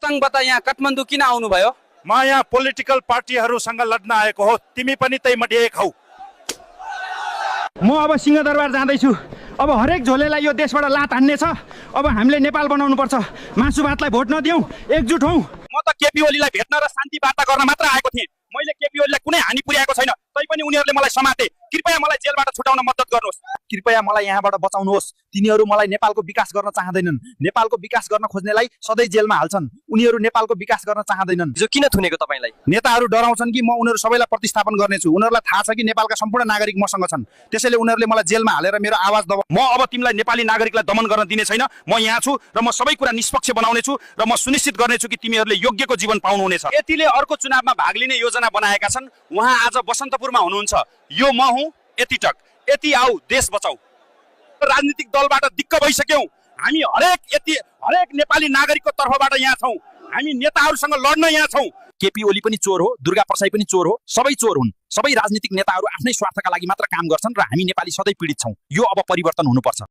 पतङबाट यहाँ काठमाडौँ किन आउनुभयो? म यहाँ पोलिटिकल पार्टीहरूसँग लड्न आएको हो। तिमी पनि त्यही मध्ये एक हौ। म अब सिंहदरबार जाँदैछु। अब हरेक झोलेलाई यो देशबाट लात हान्ने छ। अब हामीले नेपाल बनाउनु पर्छ। मासु भातलाई भोट नदिउँ, एकजुट हौँ। म त केपी ओलीलाई भेट्न र शान्ति वार्ता गर्न मात्र आएको थिएँ। मैले केपी ओलीलाई कुनै हानि पुर्याएको छैन। तैपनि उनीहरूले मलाई समाते। कृपया मलाई जेलबाट छुटाउन मद्दत गर्नुहोस्। कृपया मलाई यहाँबाट बचाउनुहोस्। तिनीहरू मलाई नेपालको विकास गर्न चाहँदैनन्। नेपालको विकास गर्न खोज्नेलाई सधैँ जेलमा हाल्छन्। उनीहरू नेपालको विकास गर्न चाहँदैनन्। जो किन थुनेको तपाईलाई? नेताहरू डराउँछन् कि म उनीहरू सबैलाई प्रतिस्थापन गर्नेछु। उनीहरूलाई थाहा छ कि नेपालका सम्पूर्ण नागरिक मसँग छन्। त्यसैले उनीहरूले मलाई जेलमा हालेर मेरो आवाज दबाउ। म अब तिमीलाई नेपाली नागरिकलाई दमन गर्न दिने छैन। म यहाँ छु र म सबै कुरा निष्पक्ष बनाउने छु र म सुनिश्चित गर्नेछु कि तिमीहरूले योग्यको जीवन पाउनुहुनेछ। यतिले अर्को चुनावमा भाग लिने योजना बनाएका छन्। उहाँ आज बसन्तपुरमा हुनुहुन्छ। यो म हुँ। यति टक। यति आऊ, देश बचाऊ। राजनीतिक दलबाट दिक्क भइसक्यौँ। हामी हरेक नेपाली नागरिकको तर्फबाट यहाँ छौँ। हामी नेताहरूसँग लड्न यहाँ छौँ। केपी ओली पनि चोर हो, दुर्गा प्रसाई पनि चोर हो। सबै चोर हुन्। सबै राजनीतिक नेताहरू आफ्नै स्वार्थका लागि मात्र काम गर्छन् र हामी नेपाली सधैँ पीडित छौँ। यो अब परिवर्तन हुनुपर्छ।